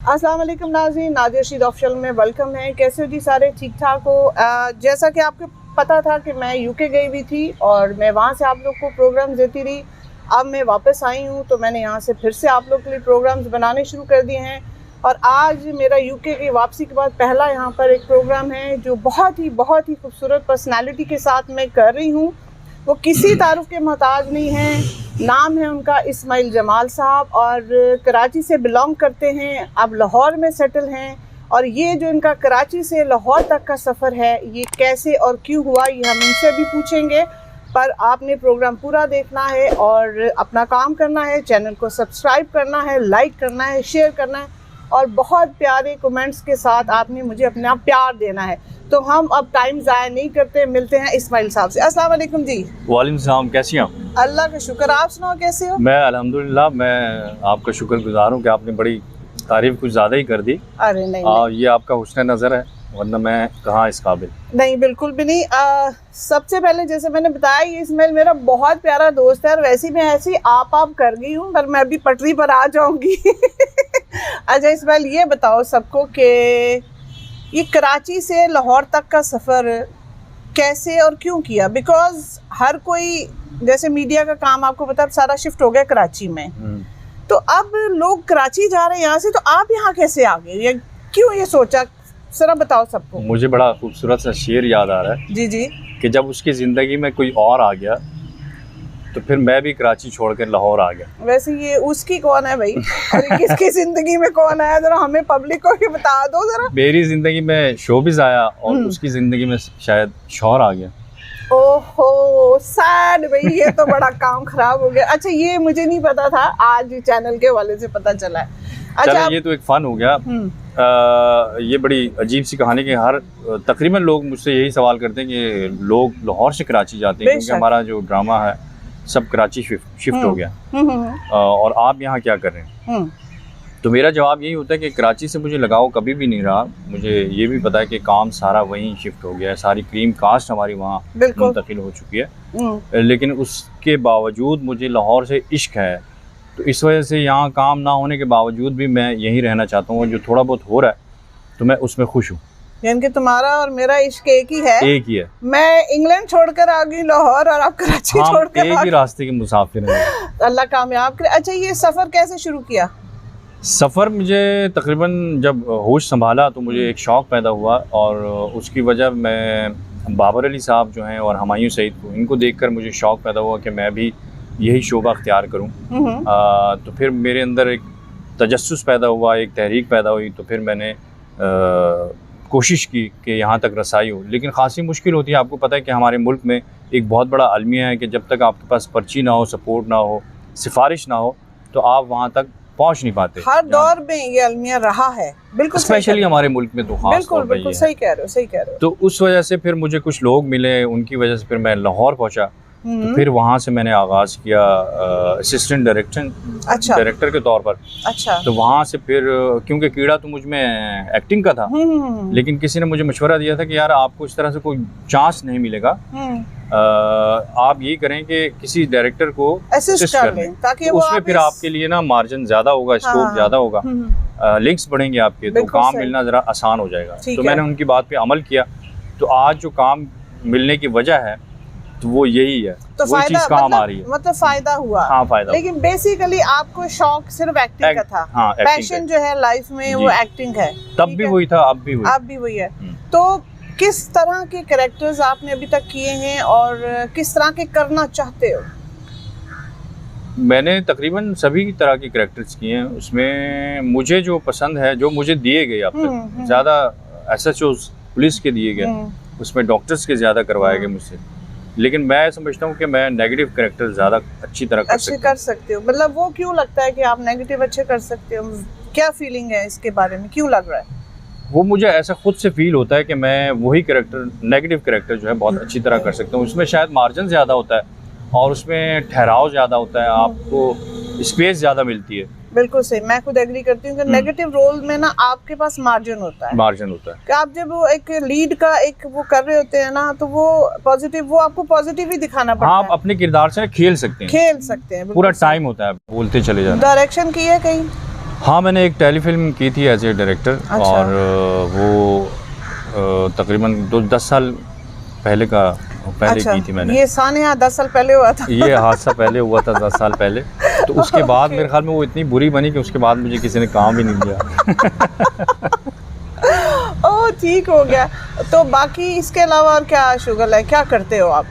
अस्सलाम वालेकुम नाज़रीन, नादिया रशीद ऑफिशियल में वेलकम है। कैसे हो जी सारे? ठीक ठाक हो? जैसा कि आपको पता था कि मैं यूके गई हुई थी और मैं वहाँ से आप लोग को प्रोग्राम्स देती रही। अब मैं वापस आई हूँ तो मैंने यहाँ से फिर से आप लोग के लिए प्रोग्राम्स बनाने शुरू कर दिए हैं। और आज मेरा यूके की वापसी के बाद पहला यहाँ पर एक प्रोग्राम है जो बहुत ही खूबसूरत पर्सनैलिटी के साथ मैं कर रही हूँ। वो किसी तारुफ के मोहताज नहीं हैं। नाम है उनका इस्माइल जमाल साहब और कराची से बिलोंग करते हैं, अब लाहौर में सेटल हैं। और ये जो इनका कराची से लाहौर तक का सफ़र है, ये कैसे और क्यों हुआ, ये हम इनसे भी पूछेंगे। पर आपने प्रोग्राम पूरा देखना है और अपना काम करना है, चैनल को सब्सक्राइब करना है, लाइक करना है, शेयर करना है और बहुत प्यारे कमेंट्स के साथ आपने मुझे अपना प्यार देना है। तो हम अब टाइम ज़ाया नहीं करते, मिलते हैं इस्माइल साहब से। अस्सलाम वालेकुम जी। वालेकुम सलाम, कैसी हैं आप? अल्लाह का शुक्र, आप सुनाओ कैसे हो? मैं अल्हम्दुलिल्लाह, मैं आपका शुक्रगुजार हूँ कि आपने बड़ी तारीफ़ कुछ ज़्यादा ही कर दी। अरे नहीं, ये आपका हुस्न नज़र है, वरना मैं कहाँ इस काबिल। नहीं बिल्कुल भी नहीं। सबसे पहले जैसे मैंने बताया, ये इस्माइल मेरा बहुत प्यारा दोस्त है और वैसे मैं ऐसी आप कर गई हूँ, पर मैं अभी पटरी पर आ जाऊँगी। अच्छा इस्माइल, ये बताओ सबको कि ये कराची से लाहौर तक का सफ़र कैसे और क्यों किया? बिकॉज़ हर कोई, जैसे मीडिया का काम आपको पता है सारा शिफ्ट हो गया कराची में, तो अब लोग कराची जा रहे हैं यहाँ से, तो आप यहाँ कैसे आ गए? ये क्यों ये सोचा, जरा बताओ सबको। मुझे बड़ा खूबसूरत सा शेर याद आ रहा है जी जी, कि जब उसकी ज़िंदगी में कोई और आ गया तो फिर मैं भी कराची छोड़कर लाहौर आ गया। वैसे ये उसकी कौन है भाई? अरे किसकी ज़िंदगी में कौन आया, जरा हमें पब्लिक को ही बता दो जरा। मेरी ज़िंदगी में शोबिज़ आया और उसकी ज़िंदगी में शायद शौहर आ गया। ओहो सैड भाई, ये तो बड़ा काम खराब हो गया। अच्छा ये मुझे नहीं पता था, आज चैनल के हवाले से पता चला है। अच्छा ये तो एक फ़न हो गया। ये बड़ी अजीब सी कहानी कि हर तकरीबन लोग मुझसे यही सवाल करते हैं कि लोग लाहौर से कराची जाते हैं क्योंकि हमारा जो ड्रामा है सब कराची शिफ्ट हो गया और आप यहाँ क्या कर रहे हैं? तो मेरा जवाब यही होता है कि कराची से मुझे लगाव कभी भी नहीं रहा। मुझे ये भी पता है कि काम सारा वहीं शिफ्ट हो गया है, सारी क्रीम कास्ट हमारी वहाँ मुंतकिल हो चुकी है। लेकिन उसके बावजूद मुझे लाहौर से इश्क है, तो इस वजह से यहाँ काम ना होने के बावजूद भी मैं यहीं रहना चाहता हूँ। जो थोड़ा बहुत हो रहा है तो मैं उसमें खुश हूँ। यानी कि तुम्हारा और मेरा इश्क एक ही है। एक ही है। मैं इंग्लैंड छोड़कर आ गई लाहौर और आप कराची छोड़कर एक ही रास्ते के मुसाफिर हैं। अल्लाह कामयाब करे। अच्छा ये सफ़र कैसे शुरू किया? सफ़र मुझे तकरीबन जब होश संभाला तो मुझे एक शौक़ पैदा हुआ और उसकी वजह मैं बाबर अली साहब जो हैं और हुमायूं सईद को, इनको देखकर मुझे शौक़ पैदा हुआ कि मैं भी यही शोबा अख्तियार करूं। तो फिर मेरे अंदर एक तजस्सुस पैदा हुआ, एक तहरीक पैदा हुई। तो फिर मैंने कोशिश की कि यहाँ तक रसाई हो, लेकिन ख़ासी मुश्किल होती है। आपको पता है कि हमारे मुल्क में एक बहुत बड़ा अलमिया है कि जब तक आपके पास पर्ची ना हो, सपोर्ट ना हो, सिफारिश ना हो, तो आप वहाँ तक पहुँच नहीं पाते। हर दौर में ये अलमिया रहा है, बिल्कुल स्पेशली हमारे मुल्क में तो खास तौर पे। बिल्कुल सही कह रहे हो। तो उस वजह से फिर मुझे कुछ लोग मिले, उनकी वजह से फिर मैं लाहौर पहुँचा। तो फिर वहाँ से मैंने आगाज़ किया असिस्टेंट डायरेक्टर के तौर पर। अच्छा। तो वहाँ से फिर क्योंकि कीड़ा तो मुझ में एक्टिंग का था, लेकिन किसी ने मुझे मशवरा दिया था कि यार आपको इस तरह से कोई चांस नहीं मिलेगा, आप यही करें कि किसी डायरेक्टर को असिस्ट कर लें, ताकि उसमें फिर आपके लिए ना मार्जिन ज़्यादा होगा, स्कोप ज़्यादा होगा, लिंक्स बढ़ेंगे आपके, तो काम मिलना ज़रा आसान हो जाएगा। तो मैंने उनकी बात पे अमल किया। तो आज जो काम मिलने की वजह है तो वो यही है, तो वो चीज़ काम आ रही है। मतलब फ़ायदा हुआ। हाँ फ़ायदा। लेकिन बेसिकली आपको शौक सिर्फ एक्टिंग का था। हाँ, पैशन जो है लाइफ में वो एक्टिंग है। तब भी वही था, अब भी वही है। तो किस तरह के कैरेक्टर्स आपने अभी तक किए हैं और किस तरह के करना चाहते हो? मैंने तकरीबन सभी तरह के कैरेक्टर्स किए हैं। उसमें मुझे जो पसंद है, जो मुझे दिए गए अब तक, ज़्यादा SHO पुलिस के दिए गए, उसमें डॉक्टर्स के ज़्यादा करवाए गए मुझसे। लेकिन मैं समझता हूँ कि मैं नेगेटिव कैरेक्टर ज़्यादा अच्छी तरह कर सकते हो। मतलब वो क्यों लगता है कि आप नेगेटिव अच्छे कर सकते हो? क्या फीलिंग है इसके बारे में, क्यों लग रहा है? वो मुझे ऐसा खुद से फील होता है कि मैं वही कैरेक्टर, नेगेटिव कैरेक्टर जो है बहुत अच्छी तरह कर सकता हूँ। उसमें शायद मार्जिन ज़्यादा होता है और उसमें ठहराव ज़्यादा होता है, आपको स्पेस ज़्यादा मिलती है। बिल्कुल सही, मैं खुद एग्री करती हूँ कि नेगेटिव रोल में ना आपके पास मार्जिन होता है। कि आप जब वो एक लीड का एक वो कर रहे होते हैं ना, तो वो पॉजिटिव, वो आपको पॉजिटिव ही दिखाना पड़ता है। आप अपने किरदार से खेल सकते हैं पूरा टाइम होता है, बोलते चले जाते हैं। डायरेक्शन की है कहीं? हाँ, मैंने एक टेलीफिल्म की थी एज ए डायरेक्टर। अच्छा। और वो तकरीबन 10 साल पहले अच्छा, की थी मैंने। ये सानिया 10 साल पहले हुआ था। ये हादसा पहले हुआ था 10 साल पहले। तो उसके बाद मेरे ख्याल में वो इतनी बुरी बनी कि उसके बाद मुझे किसी ने काम भी नहीं दिया। ओह, ठीक हो गया। तो बाकी इसके अलावा और क्या शुगल है, क्या करते हो आप?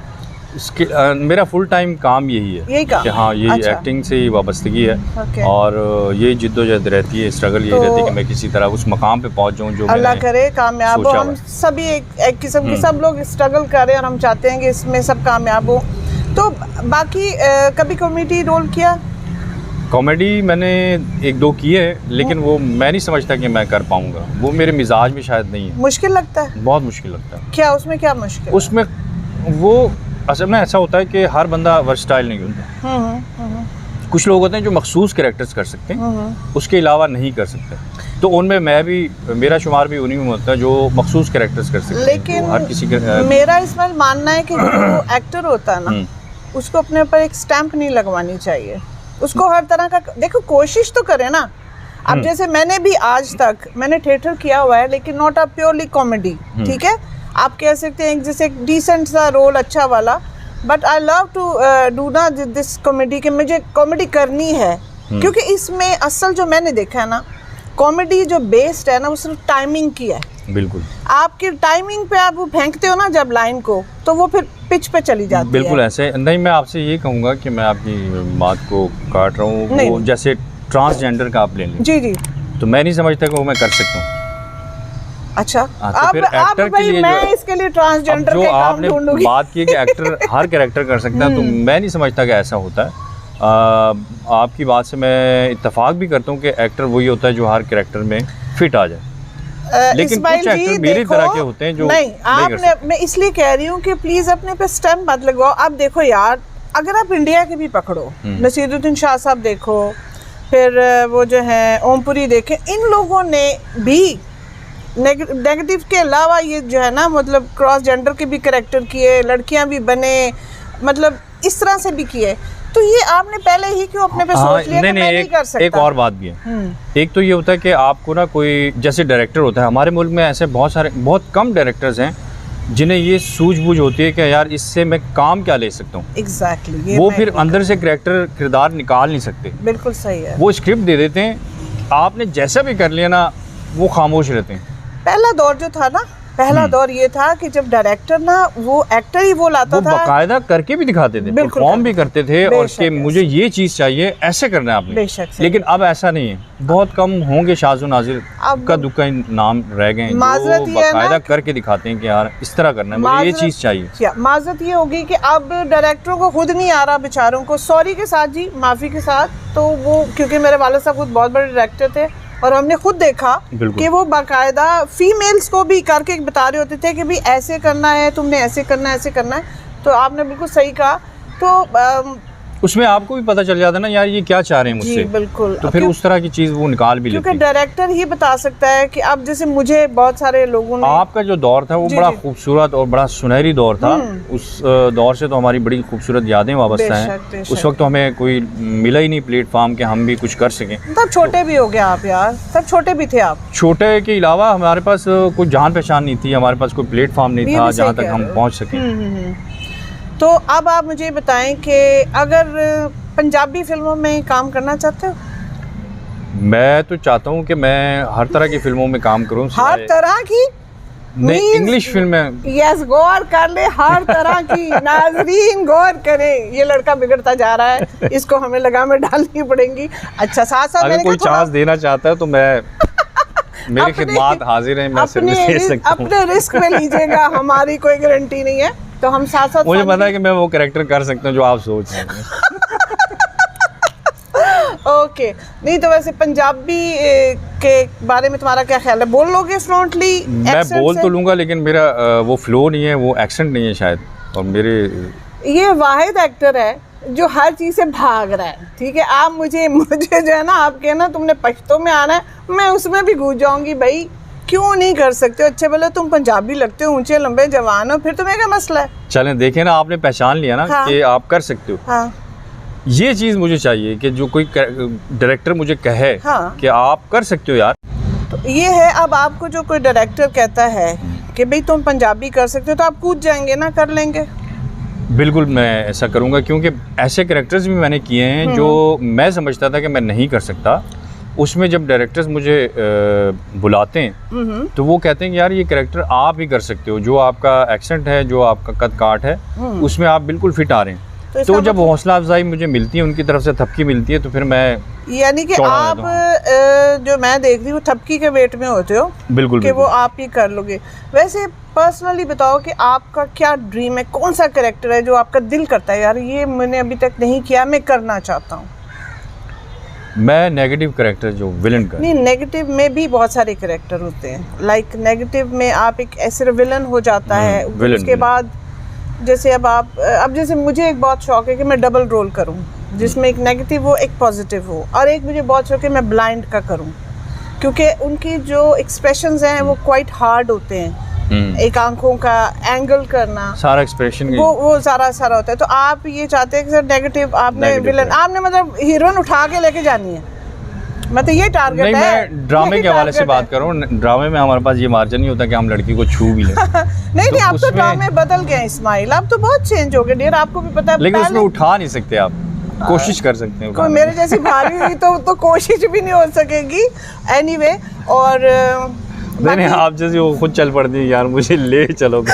इसके मेरा फुल टाइम काम यही है। यही काम? कि हाँ, यही अच्छा। एक्टिंग से ही वाबस्तगी है। ओके। और ये जिद्दोजहद रहती है, स्ट्रगल यही तो रहती है कि मैं किसी तरह उस मकाम पे पहुंच जाऊं जो अल्लाह मैंने करे कामयाब हो। सोचा हम हुआ सभी एक किस्म के सब लोग स्ट्रगल कर रहे हैं और हम चाहते हैं कि इसमें सब कामयाब हो। तो बाकी कभी कॉमेडी रोल किया? कॉमेडी मैंने 1-2 किए, लेकिन वो मैं नहीं समझता कि मैं कर पाऊंगा। वो मेरे मिजाज में शायद नहीं है। मुश्किल लगता है? बहुत मुश्किल लगता है। क्या उसमें क्या मुश्किल? उसमें वो असल में ऐसा होता है कि हर बंदा वर्सटाइल नहीं होता। कुछ लोग होते हैं जो मखसूस कैरेक्टर्स कर सकते हैं, उसके अलावा नहीं कर सकते। तो उनमें मैं भी, मेरा शुमार भी उन्हीं में होता है जो मखसूस कैरेक्टर्स कर सकते हैं। लेकिन तो हर किसी के मेरा इसमें मानना है कि जो एक्टर होता है ना, उसको अपने ऊपर एक स्टैंप नहीं लगवानी चाहिए। उसको हर तरह का, देखो, कोशिश तो करे ना। अब जैसे मैंने भी आज तक मैंने थिएटर किया हुआ है, लेकिन नॉट अ प्योरली कॉमेडी, ठीक है। आप कह सकते हैं जैसे एक डिसेंट सा रोल, अच्छा वाला। But I love to do ना दिस कॉमेडी, कि मुझे कॉमेडी करनी है। क्योंकि इसमें असल जो मैंने देखा है ना, कॉमेडी जो बेस्ड है ना, वो सिर्फ टाइमिंग की है। बिल्कुल। आपकी टाइमिंग पे आप वो फेंकते हो ना जब लाइन को, तो वो फिर पिच पे चली जाती है। बिल्कुल ऐसे नहीं। मैं आपसे ये कहूँगा कि मैं आपकी बात को काट रहा हूँ। वो जैसे ट्रांसजेंडर का आप ले लें, जी जी, तो मैं नहीं समझता कि वो मैं कर सकता हूँ। अच्छा, तो फिर आप एक्टर के भाई, लिए मैं इसके लिए ट्रांसजेंडर जो के काम आपने ढूंढूंगी। बात की कि एक्टर हर कैरेक्टर कर सकता है, तो मैं नहीं समझता कि ऐसा होता है। आपकी बात से मैं इत्तेफाक भी करता हूँ कि एक्टर वही होता है जो हर कैरेक्टर में फिट आ जाए। लेकिन कुछ एक्टर मेरी तरह के होते हैं जो नहीं आपने, मैं इसलिए कह रही हूँ कि प्लीज अपने पे स्टैम्प मत लगवाओ। आप देखो यार, अगर आप इंडिया के भी पकड़ो, नसीरुद्दीन शाह साहब देखो, फिर वो जो है ओमपुरी देखें, इन लोगों ने भी नेगेटिव के अलावा ये जो है ना, मतलब क्रॉस जेंडर के भी कैरेक्टर किए, लड़कियां भी बने, मतलब इस तरह से भी किए। तो ये आपने पहले ही क्यों अपने पे सोच लिया कि मैं नहीं कर सकता? एक और बात भी है। एक तो ये होता है कि आपको ना कोई जैसे डायरेक्टर होता है, हमारे मुल्क में ऐसे बहुत कम डायरेक्टर्स हैं जिन्हें ये सूझबूझ होती है कि यार इससे मैं काम क्या ले सकता हूँ। एग्जैक्टली। वो फिर अंदर से किरदार निकाल नहीं सकते। बिल्कुल सही है। वो स्क्रिप्ट दे देते हैं, आपने जैसा भी कर लिया ना, वो खामोश रहते हैं। पहला दौर जो था ना, पहला दौर ये था कि जब डायरेक्टर ना, वो एक्टर ही वो लाता था, बाकायदा करके भी दिखाते थे, परफॉर्म भी करते थे, और कि मुझे ये चीज़ चाहिए, ऐसे करना है आपने। बेशक। लेकिन अब ऐसा नहीं है। बहुत कम होंगे शाज़ो नाज़िर का दुक्का नाम रह गए जो बाकायदा करके दिखाते हैं कि यार इस तरह करना है, मुझे ये चीज़ चाहिए। माजरत ये होगी कि अब डायरेक्टरों को खुद नहीं आ रहा बेचारों को, सॉरी के साथ जी, माफ़ी के साथ। तो वो, क्योंकि मेरे वाले साहब खुद बहुत बड़े डायरेक्टर थे, और हमने खुद देखा कि वो बाकायदा फीमेल्स को भी करके बता रहे होते थे कि भाई ऐसे करना है, तुमने ऐसे करना है, ऐसे करना है। तो आपने बिल्कुल सही कहा। तो उसमें आपको भी पता चल जाता है ना यार ये क्या चाह रहे हैं मुझसे। बिल्कुल। तो फिर उस तरह की चीज़ वो निकाल भी लेते हैं। क्योंकि डायरेक्टर ही बता सकता है कि अब जैसे मुझे बहुत सारे लोगों ने, आपका जो दौर था वो बड़ा खूबसूरत और बड़ा सुनहरी दौर था। उस दौर से तो हमारी बड़ी खूबसूरत यादें वाबस्ता हैं। उस वक्त तो हमें कोई मिला ही नहीं प्लेटफॉर्म के हम भी कुछ कर सकें। तब छोटे भी हो गए आप यार, तब छोटे भी थे आप। छोटे के अलावा हमारे पास कोई जान पहचान नहीं थी, हमारे पास कोई प्लेटफॉर्म नहीं था जहाँ तक हम पहुँच सकें। तो अब आप मुझे बताएं कि अगर पंजाबी फिल्मों में काम करना चाहते हो? मैं तो चाहता हूँ कि मैं हर तरह की फिल्मों में काम करूँ। हर तरह की नहीं, इंग्लिश फिल्म में। यस, गौर कर ले, हर तरह की। नाजरीन गौर करें, ये लड़का बिगड़ता जा रहा है, इसको हमें लगामें डालनी पड़ेंगी। अच्छा, साथ साथ अगर कोई चांस देना चाहता है तो मैं मेरी खिदमत हाजिर है, मैं सर्विस दे सकता हूं। अपने रिस्क में लीजिएगा, हमारी कोई गारंटी नहीं है। तो हम साथ साथ, मुझे पता है कि मैं वो कैरेक्टर कर सकता हूँ जो आप सोच रहे हैं। ओके। नहीं तो वैसे पंजाबी के बारे में तुम्हारा क्या ख्याल है? बोल लोगे फ्लुएंटली? मैं बोल तो लूँगा, लेकिन मेरा वो फ्लो नहीं है, वो एक्सेंट नहीं है शायद। और मेरे ये वाहिद एक्टर है जो हर चीज़ से भाग रहा है, ठीक है। आप मुझे जो है ना, आप कहना तुमने पश्तो में आना है, मैं उसमें भी घुस जाऊंगी। भाई क्यों नहीं कर सकते? अच्छे भले तुम पंजाबी लगते हो, ऊंचे लंबे जवान हो, फिर तुम्हें क्या मसला है? चलें देखें ना, आपने पहचान लिया ना कि आप कर सकते हो। हाँ। ये चीज़ मुझे चाहिए कि जो कोई डायरेक्टर मुझे कहे हाँ। कि आप कर सकते हो यार। तो ये है, अब आपको जो कोई डायरेक्टर कहता है कि भाई तुम पंजाबी कर सकते हो, तो आप कूद जाएंगे ना, कर लेंगे? बिल्कुल मैं ऐसा करूँगा, क्योंकि ऐसे कैरेक्टर्स भी मैंने किए हैं जो मैं समझता था कि मैं नहीं कर सकता। उसमें जब डायरेक्टर्स मुझे बुलाते हैं तो वो कहते हैं कि यार ये कैरेक्टर आप ही कर सकते हो, जो आपका एक्सेंट है, जो आपका कद काट है, उसमें आप बिल्कुल फिट आ रहे हैं। तो जब हौसला अफजाई मुझे मिलती है, उनकी तरफ से थपकी मिलती है, तो फिर मैं, यानी कि आप जो मैं देख रही हूँ थपकी के वेट में होते हो। बिल्कुल कि वो आप ही कर लोगे। वैसे पर्सनली बताओ कि आपका क्या ड्रीम है, कौन सा कैरेक्टर है जो आपका दिल करता है यार ये मैंने अभी तक नहीं किया, मैं करना चाहता हूँ? मैं नेगेटिव कैरेक्टर जो विलन का, नहीं, नेगेटिव में भी बहुत सारे कैरेक्टर होते हैं। लाइक नेगेटिव में आप एक ऐसे विलन हो जाता है, उसके बाद जैसे अब जैसे मुझे एक बहुत शौक है कि मैं डबल रोल करूं, जिसमें एक नेगेटिव हो एक पॉजिटिव हो, और एक मुझे बहुत शौक है मैं ब्लाइंड का करूं, क्योंकि उनकी जो एक्सप्रेशंस हैं वो क्वाइट हार्ड होते हैं। एक आंखों का एंगल करना, सारा एक्सप्रेशन वो सारा होता है। तो आप ये चाहते हैं कि सर नेगेटिव आपने विलन, आपने मतलब हीरोइन उठा के लेके जानी है, मतलब ये टारगेट है? मैं ड्रामे के हवाले से बात कर रहा हूँ। ड्रामे में हमारे पास ये मार्जिन नहीं होता कि हम लड़की को छू भी लें। नहीं, अब तो ड्रामे बदल गए इस्माइल, अब तो बहुत चेंज हो गए डियर, आपको भी पता है। लेकिन उसमें उठा नहीं सकते आप, कोशिश कर सकते हैं। कोई मेरे जैसी भारी हुई तो कोशिश भी नहीं हो सकेगी। एनीवे, और नहीं, आप जैसे वो खुद चल पड़ती है यार, मुझे ले चलोगे।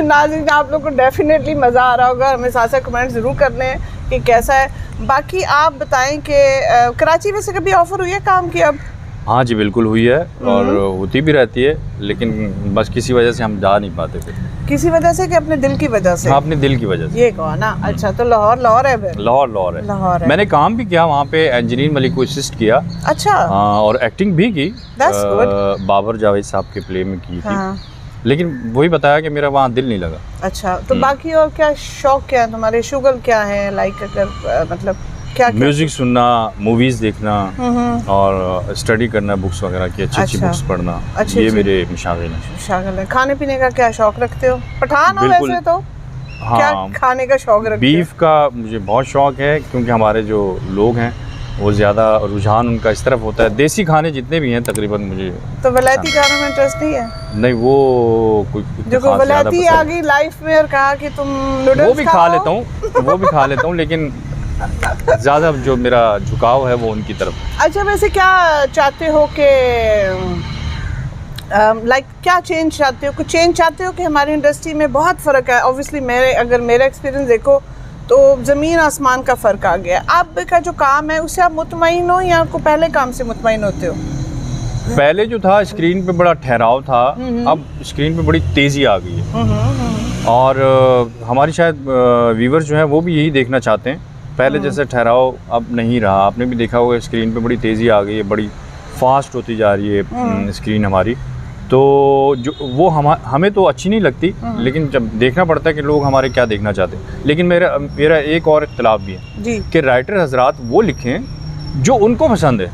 नाज़रीन, आप लोग को डेफिनेटली मज़ा आ रहा होगा, हमें साथ साथ कमेंट ज़रूर करने हैं कि कैसा है। बाकी आप बताएं कि कराची में से कभी ऑफ़र हुई है काम की? अब हाँ जी, बिल्कुल हुई है, और होती भी रहती है, लेकिन बस किसी वजह से हम जा नहीं पाते थे। किसी वजह से कि अपने दिल की वजह से? हाँ, अपने दिल की वजह से। ये कहो ना। अच्छा, तो लाहौर है फिर? लाहौर है। मैंने काम भी किया वहाँ पे, इंजीनियर मलिक को असिस्ट किया। अच्छा। हाँ, और एक्टिंग भी की, बाबर जावेद साहब के प्ले में की थी। लेकिन वही बताया कि मेरा वहाँ दिल नहीं लगा। अच्छा, तो बाकी और क्या शौक, क्या है तुम्हारे, शुगल क्या है? लाइक अगर मतलब क्या म्यूजिक सुनना, मूवीज देखना, और स्टडी करना, बुक्स वगैरह की अच्छी बुक्स पढ़ना, ये मेरे शागिल है। खाने पीने का क्या शौक रखते हो? पठान हो वैसे तो? हाँ, क्या खाने का शौक रखते हो? बीफ का मुझे बहुत शौक है, क्योंकि हमारे जो लोग हैं वो ज़्यादा रुझान उनका इस तरफ होता है। देसी खाने जितने भी हैं तकरीबन मुझे। तो वलायती खाने में इंटरेस्ट नहीं है? नहीं, वो कोई जो वलायती आ गई लाइफ में और कहा कि तुम नूडल्स वो भी खा लेता हूँ, लेकिन ज़्यादा जो मेरा झुकाव है वो उनकी तरफ। अच्छा, वैसे क्या चाहते हो कि लाइक क्या चेंज चाहते हो? कुछ चेंज चाहते हो कि हमारी इंडस्ट्री में बहुत फ़र्क है? ऑब्वियसली अगर मेरा एक्सपीरियंस देखो तो ज़मीन आसमान का फ़र्क आ गया। आपका जो काम है उससे आप मुतमईन हो, या आपको पहले काम से मुतमईन होते हो? पहले जो था स्क्रीन पे बड़ा ठहराव था, अब स्क्रीन पे बड़ी तेज़ी आ गई है, और हमारी शायद व्यूअर्स जो हैं वो भी यही देखना चाहते हैं। पहले जैसे ठहराव अब नहीं रहा, आपने भी देखा होगा, स्क्रीन पे बड़ी तेज़ी आ गई है, बड़ी फास्ट होती जा रही है स्क्रीन हमारी। तो जो वो हमें तो अच्छी नहीं लगती, लेकिन जब देखना पड़ता है कि लोग हमारे क्या देखना चाहते हैं। लेकिन मेरा एक और इख्तलाफ भी है कि राइटर हजरात वो लिखें जो उनको पसंद है,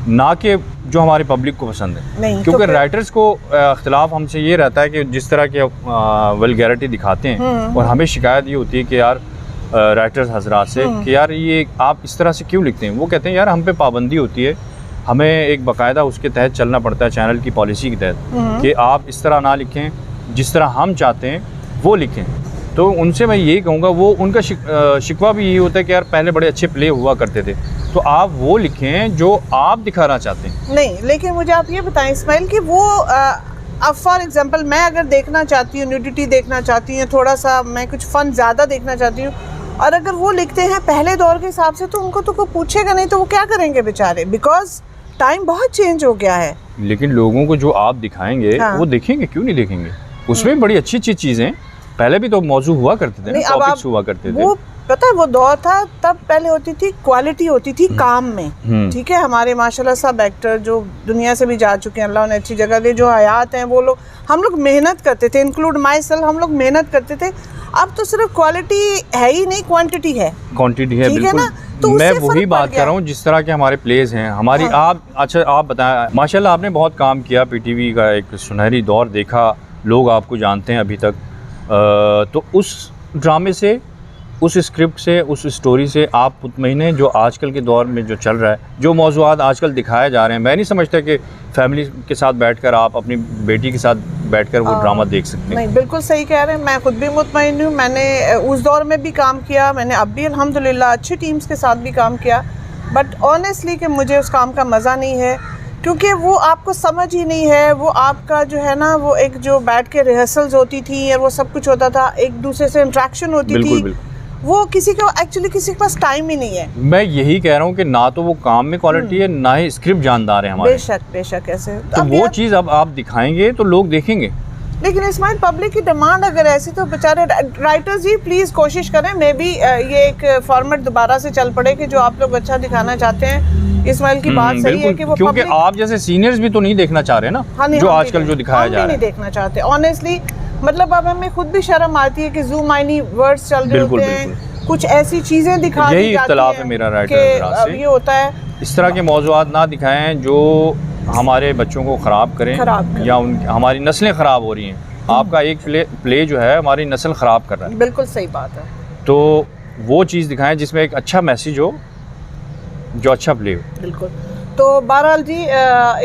ना कि जो हमारी पब्लिक को पसंद है। क्योंकि तो राइटर्स को इख्तलाफ हमसे ये रहता है कि जिस तरह के वल्गैरिटी दिखाते हैं, और हमें शिकायत ये होती है कि यार राइटर्स हजरात से कि यार ये आप इस तरह से क्यों लिखते हैं। वो कहते हैं यार हम पे पाबंदी होती है, हमें एक बाकायदा उसके तहत चलना पड़ता है, चैनल की पॉलिसी के तहत, कि आप इस तरह ना लिखें, जिस तरह हम चाहते हैं वो लिखें। तो उनसे मैं यही कहूँगा, वो उनका शिकवा भी यही होता है कि यार पहले बड़े अच्छे प्ले हुआ करते थे, तो आप वो लिखें जो आप दिखाना चाहते हैं। नहीं, लेकिन मुझे आप ये बताएं इस्माइल कि वो अब फॉर एग्जांपल मैं अगर देखना चाहती हूँ, न्यूडिटी देखना चाहती हूँ, थोड़ा सा मैं कुछ फ़न ज़्यादा देखना चाहती हूँ, और अगर वो लिखते हैं पहले दौर के हिसाब से, तो उनको तो कोई पूछेगा नहीं, तो वो क्या करेंगे बेचारे, बिकॉज टाइम बहुत चेंज हो गया है। लेकिन लोगों को जो आप दिखाएंगे वो देखेंगे, क्यों नहीं देखेंगे? उसमें बड़ी अच्छी अच्छी चीज़ें पहले भी तो मौजू हुआ करते थे, टॉपिक्स हुआ करते थे। वो पता है वो दौर था, तब पहले होती थी क्वालिटी होती थी काम में। ठीक है, हमारे माशाल्लाह सब एक्टर जो दुनिया से भी जा चुके हैं, अल्लाह ने अच्छी जगह दी, जो हयात हैं वो लोग, हम लोग मेहनत करते थे, इंक्लूड माई सेल्फ, हम लोग मेहनत करते थे। अब तो सिर्फ क्वालिटी है ही नहीं, क्वांटिटी है, बिल्कुल। तो मैं वही बात कर रहा हूँ, जिस तरह के हमारे प्लेस हैं हमारी। अच्छा आप बताएं, माशाल्लाह आपने बहुत काम किया, पीटीवी का एक सुनहरी दौर देखा, लोग आपको जानते हैं अभी तक। तो उस ड्रामे से उस स्क्रिप्ट से, उस स्टोरी से आप मुतमईन हैं जो आजकल के दौर में जो चल रहा है, जो मौज़ूआत आजकल दिखाए जा रहे हैं, मैं नहीं समझता कि फैमिली के साथ बैठकर आप अपनी बेटी के साथ बैठकर वो ड्रामा देख सकते हैं। नहीं, बिल्कुल सही कह रहे हैं। मैं खुद भी मुतमईन हूँ। मैंने उस दौर में भी काम किया, मैंने अब भी अल्हम्दुलिल्लाह अच्छी टीम्स के साथ भी काम किया, बट ऑनेस्टली कि मुझे उस काम का मज़ा नहीं है, क्योंकि वो आपको समझ ही नहीं है। वो आपका जो है ना, वो एक जो बैठ के रिहर्सल्स होती थी और वो सब कुछ होता था, एक दूसरे से इंट्रैक्शन होती थी, बिल्कुल। वो किसी को एक्चुअली किसी के पास टाइम ही नहीं है। मैं यही कह रहा हूँ कि ना तो वो काम में क्वालिटी है, ना ही स्क्रिप्ट जानदार है हमारे। बेशक ऐसे तो वो चीज़ अब आप दिखाएंगे तो लोग देखेंगे। लेकिन इस्माइल, पब्लिक की डिमांड अगर ऐसी, तो बेचारे राइटर्स ही प्लीज़ कोशिश करें, मे बी ये एक फॉर्मेट दोबारा से चल पड़े कि जो आप लोग अच्छा दिखाना चाहते हैं। इस्माइल की बात सही है कि वो क्योंकि आप जैसे सीनियर्स भी तो नहीं देखना चाह रहे ना, जो आजकल जो दिखाया जा रहा है, नहीं देखना चाहते ऑनेस्टली। मतलब अब हमें खुद भी शर्म आती है कि ज़ूमाइनी वर्ड्स चल रहे होते हैं, कुछ ऐसी चीज़ें दिखा दी जाती हैं। यही इख्तिलाफ है मेरा राइटर से, ये होता है इस तरह के मौज़ूआत ना दिखाएं जो हमारे बच्चों को ख़राब करें या हमारी नस्लें ख़राब हो रही हैं। आपका एक प्ले जो है हमारी नस्ल ख़राब कर रहा है। बिल्कुल सही बात है। तो वो चीज़ दिखाएं जिसमें एक अच्छा मैसेज हो, जो अच्छा प्ले हो। बिल्कुल। तो बहरहाल जी,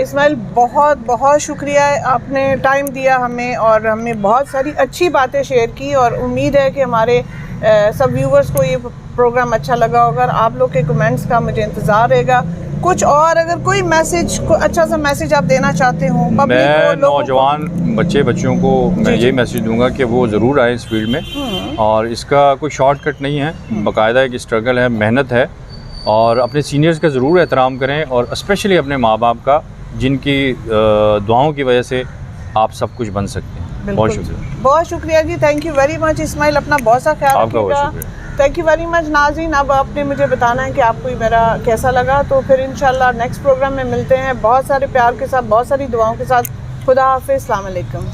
इस्माइल बहुत बहुत शुक्रिया, आपने टाइम दिया हमें और हमने बहुत सारी अच्छी बातें शेयर की, और उम्मीद है कि हमारे सब व्यूवर्स को ये प्रोग्राम अच्छा लगा होगा। आप लोग के कमेंट्स का मुझे इंतज़ार रहेगा। कुछ और अगर कोई मैसेज, कोई अच्छा सा मैसेज आप देना चाहते हो पब्लिक को, नौजवान बच्चों को मैं यही मैसेज दूंगा कि वो ज़रूर आए इस फील्ड में, और इसका कोई शॉर्टकट नहीं है, बाकायदा एक स्ट्रगल है, मेहनत है, और अपने सीनियर्स का ज़रूर एहतराम करें, और स्पेशली अपने माँ बाप का, जिनकी दुआओं की वजह से आप सब कुछ बन सकते हैं। बहुत शुक्रिया जी, thank you very much Ismail, अपना बहुत सा ख्याल रखिएगा। थैंक यू वेरी मच नाज़रीन। अब आपने मुझे बताना है कि आपको मेरा कैसा लगा, तो फिर इंशाल्लाह नेक्स्ट प्रोग्राम में मिलते हैं बहुत सारे प्यार के साथ, बहुत सारी दुआओं के साथ। खुदा हाफिज़, अस्सलाम वालेकुम।